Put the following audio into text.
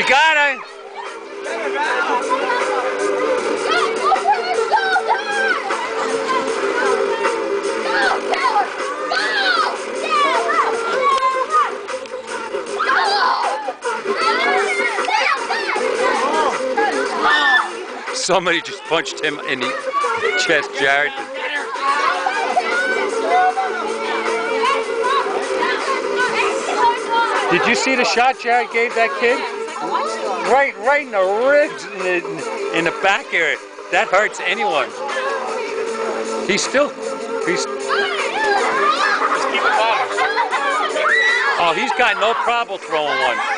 You got it. Somebody just punched him in the chest, Jared. Did you see the shot Jared gave that kid? Right in the ribs, in the back area. That hurts anyone. He's oh, he's got no problem throwing one.